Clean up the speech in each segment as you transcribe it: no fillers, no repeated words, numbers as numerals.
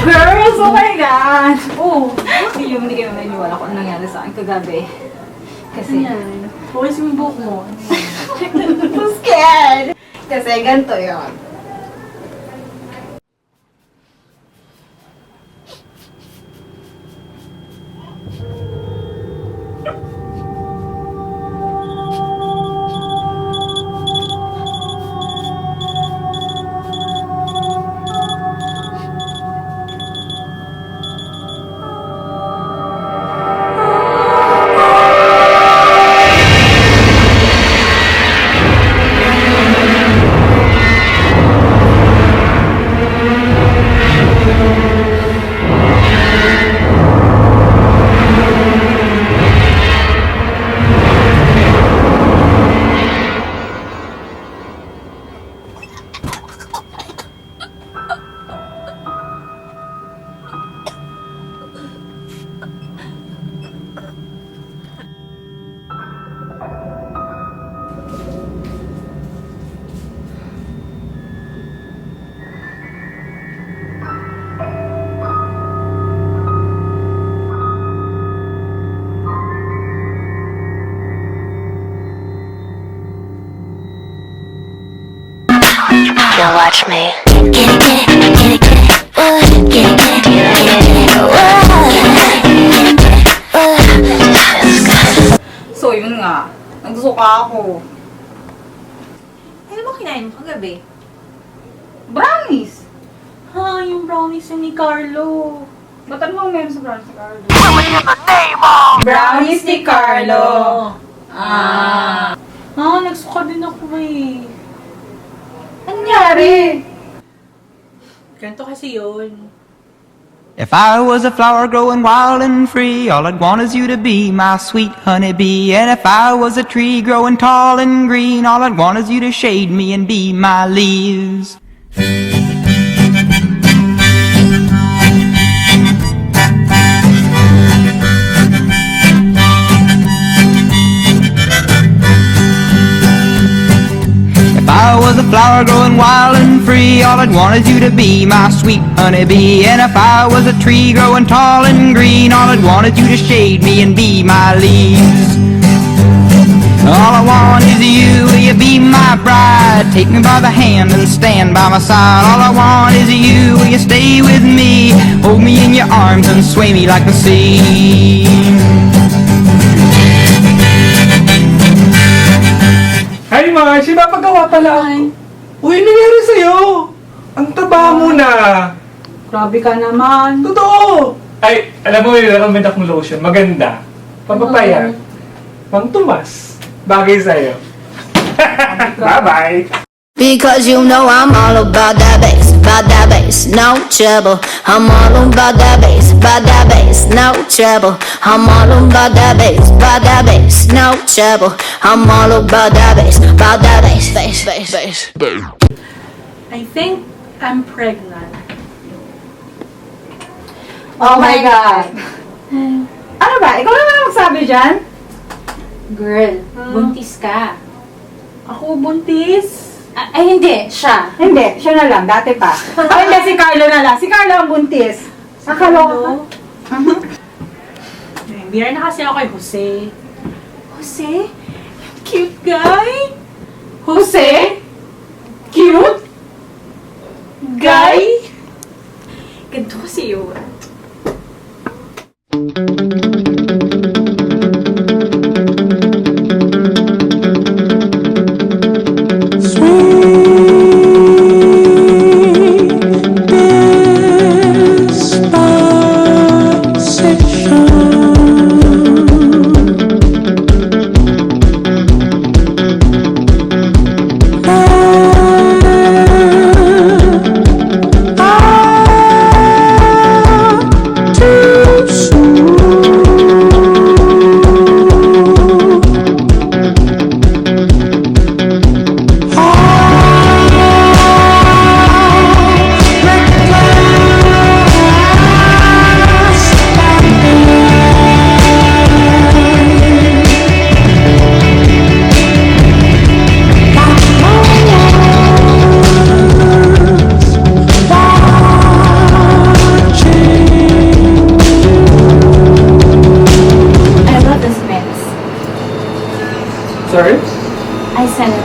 Girls, oh my God! Oh, hindi kayo naniniwala kung ano nangyari sa akin kagabi. Kasi, Focus mo yung buhok mo. I'm scared! Kasi ganito yun. You'll watch me. Get it, get it, get it, get it. Get it, get it, get it. So, yun nga. Nagsuka ako. Ano ba kinain mo kagabi? Brownies! Ha, yung brownies ni Carlo. Ba't ano bang meron sa brownies ni Carlo? Brownies ni Carlo. Ah. Nagsuka din ako eh. Nangyari? Ganito kasi yun. If I was a flower growing wild and free, all I'd want is you to be my sweet honeybee. And if I was a tree growing tall and green, all I'd want is you to shade me and be my leaves. If I was a flower growing wild and free, all I'd want is you to be my sweet honeybee. And if I was a tree growing tall and green, all I'd want is you to shade me and be my leaves. All I want is you, will you be my bride? Take me by the hand and stand by my side. All I want is you, will you stay with me? Hold me in your arms and sway me like the sea. Hi, Marcy! Papagawa pala ako. Uy, nangyari sa'yo? Ang taba mo na. Grabe ka naman. Totoo! Ay, alam mo, recommend akong lotion. Maganda. Papapaya. Pang Tomas. Bagay sa'yo. Bye-bye! Because you know I'm all about that bass, no trouble. I'm all about that bass, no trouble. I'm all about that bass, no trouble. I'm all about that bass, bass. I think I'm pregnant. Oh my God! Ano ba? Ikaw naman magsabi dyan? Girl, buntis ka. Ako buntis. Ay, hindi. Siya. Hindi, siya na lang. Dati pa. Oh, hindi, si Carlo na lang. Si Carlo ang buntis. Akala ko. Bira na kasi ako kay Jose. Jose? Cute guy? Jose? Cute? Guy? Ganito kasi yun.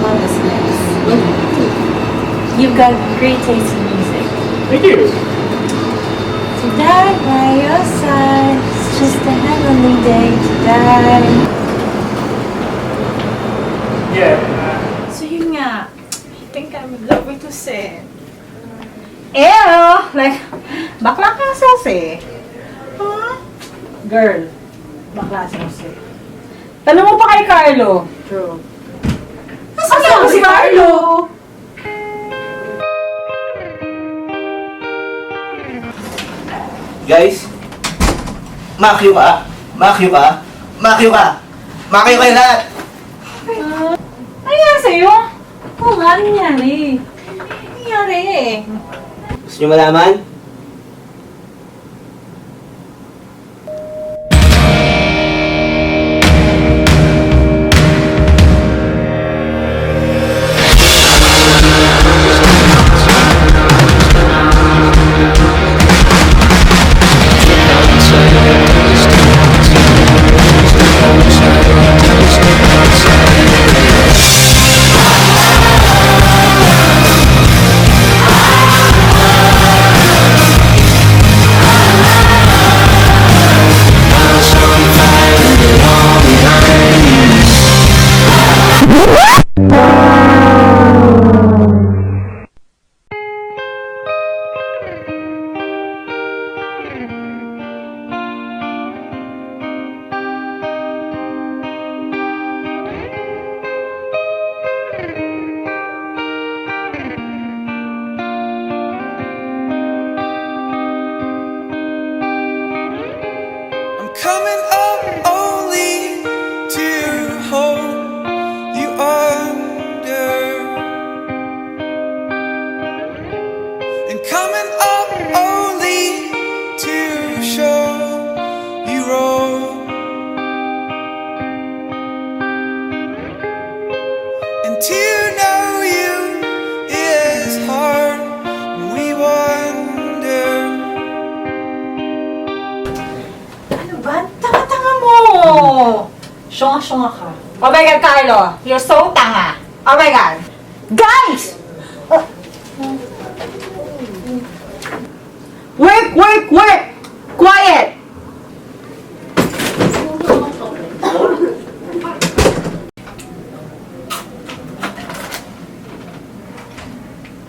among us next. You've got great taste in music. Thank you. To die by your side, it's just a heavenly day to die. Yeah. So yun nga, I think I'm in love with Jose. Ew! Like, bakla ka sa Jose. Huh? Girl, bakla si Jose. Tanong mo pa kay Carlo. True. Nasaan si Carlo? Guys, makyo ka. Makyo ka. Makyo ka. Makyo kayo lahat. Ano nangyari sa'yo? Oo nga, ano nangyari? Nangyari eh. Gusto nyo malaman? I'm coming up only to hold you under, and coming up only to show you wrong, and to know you is hard when we wonder. Ano ba? Tanga-tanga mo! Syonga-syonga ka. Oh my God, Carlo! You're so tanga! Oh my God! Guys! Work! Work! Work! Quiet!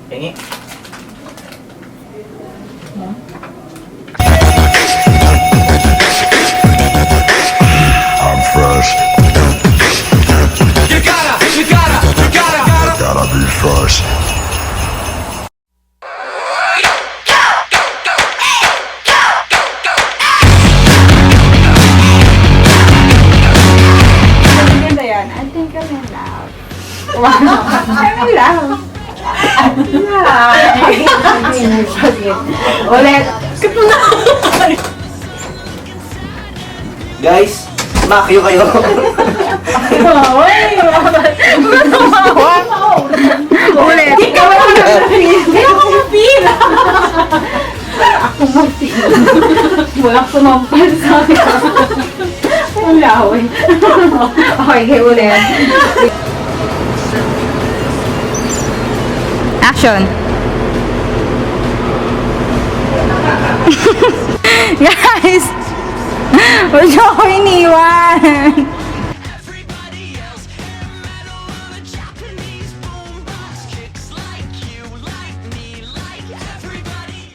Pengi. I'm first. Gotta be first. Maganda yan. I think I'm in love. Wow! I'm in love. Sige. Ulit. Guys, makyo kayo. Ulit. Hindi ka mag-feel. Ako mag-feel. Walang sumampal sa akin. Ang laway. Okay, ulit. Action! Guys! Huwag niyo ako iniwan!